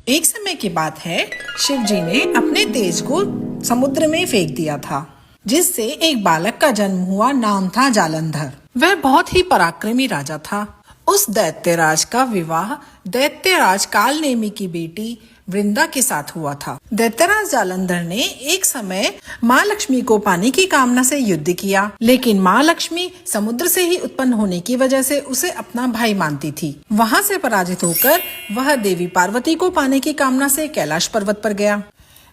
एक समय की बात है, शिव जी ने अपने तेज को समुद्र में फेंक दिया था, जिससे एक बालक का जन्म हुआ। नाम था जालंधर। वह बहुत ही पराक्रमी राजा था। उस दैत्यराज का विवाह दैत्यराज कालनेमी की बेटी वृंदा के साथ हुआ था। दैत्यराज जालंधर ने एक समय माँ लक्ष्मी को पाने की कामना से युद्ध किया, लेकिन माँ लक्ष्मी समुद्र से ही उत्पन्न होने की वजह से उसे अपना भाई मानती थी। वहाँ से पराजित होकर वह देवी पार्वती को पाने की कामना से कैलाश पर्वत पर गया।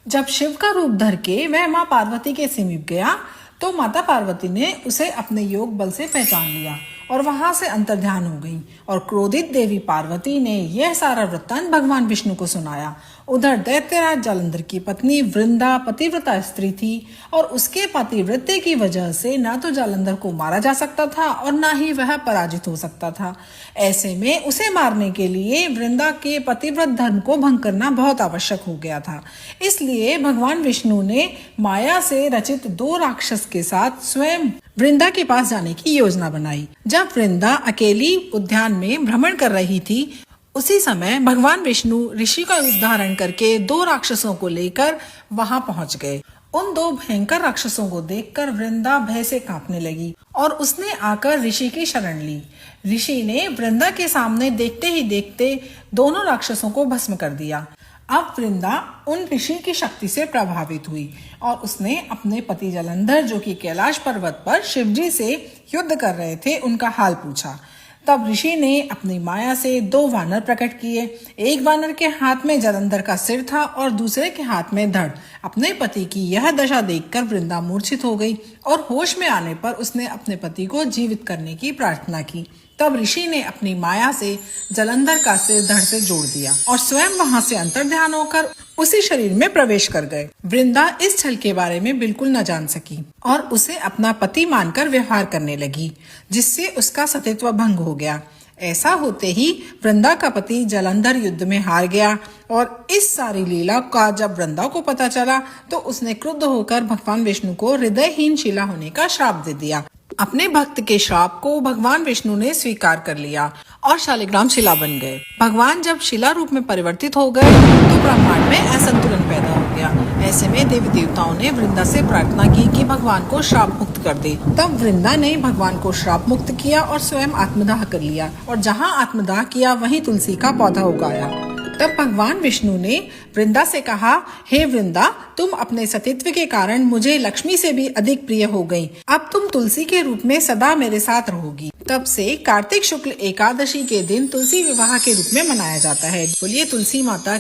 जब शिव का रूप धर के वह माँ पार्वती के समीप गया तो माता पार्वती ने उसे अपने योग बल से पहचान लिया और वहां से अंतर्ध्यान हो गई और क्रोधित देवी पार्वती ने यह सारा वृत्तांत भगवान विष्णु को सुनाया। उधर दैत्यराज जालंधर की पत्नी वृंदा पतिव्रता स्त्री थी और उसके पतिव्रते की वजह से ना तो जालंधर को मारा जा सकता था और ना ही वह पराजित हो सकता था। ऐसे में उसे मारने के लिए वृंदा के पतिव्रत धर्म को भंग करना बहुत आवश्यक हो गया था। इसलिए भगवान विष्णु ने माया से रचित 2 राक्षस के साथ स्वयं वृंदा के पास जाने की योजना बनाई। जब वृंदा अकेली उद्यान में भ्रमण कर रही थी, उसी समय भगवान विष्णु ऋषि का रूप धारण करके 2 राक्षसों को लेकर वहां पहुंच गए। उन 2 भयंकर राक्षसों को देखकर वृंदा भय से कांपने लगी और उसने आकर ऋषि की शरण ली। ऋषि ने वृंदा के सामने देखते ही देखते दोनों राक्षसों को भस्म कर दिया। अब वृंदा उन ऋषि की शक्ति से प्रभावित हुई और उसने अपने पति जालंधर, जो कि कैलाश पर्वत पर शिवजी से युद्ध कर रहे थे, उनका हाल पूछा। तब ऋषि ने अपनी माया से 2 वानर प्रकट किए। एक वानर के हाथ में जालंधर का सिर था और दूसरे के हाथ में धड़। अपने पति की यह दशा देखकर वृंदा मूर्छित हो गई और होश में आने पर उसने अपने पति को जीवित करने की प्रार्थना की। तब ऋषि ने अपनी माया से जालंधर का सिर धड़ से जोड़ दिया और स्वयं वहां से अंतर्ध्यान होकर उसी शरीर में प्रवेश कर गए। वृंदा इस छल के बारे में बिल्कुल न जान सकी और उसे अपना पति मानकर व्यवहार करने लगी, जिससे उसका सतीत्व भंग हो गया। ऐसा होते ही वृंदा का पति जालंधर युद्ध में हार गया और इस सारी लीला का जब वृंदा को पता चला तो उसने क्रुद्ध होकर भगवान विष्णु को हृदयहीन शिला होने का श्राप दे दिया। अपने भक्त के श्राप को भगवान विष्णु ने स्वीकार कर लिया और शालिग्राम शिला बन गए। भगवान जब शिला रूप में परिवर्तित हो गए तो ब्रह्मांड में असंतुलन पैदा हो गया। ऐसे में देवी देवताओं ने वृंदा से प्रार्थना की कि भगवान को श्राप मुक्त कर दे। तब वृंदा ने भगवान को श्राप मुक्त किया और स्वयं आत्मदाह कर लिया और जहाँ आत्मदाह किया वहीं तुलसी का पौधा उगाया। तब भगवान विष्णु ने वृंदा से कहा, हे वृंदा, तुम अपने सतीत्व के कारण मुझे लक्ष्मी से भी अधिक प्रिय हो गई। अब तुम तुलसी के रूप में सदा मेरे साथ रहोगी। तब से कार्तिक शुक्ल एकादशी के दिन तुलसी विवाह के रूप में मनाया जाता है। बोलिए तुलसी माता।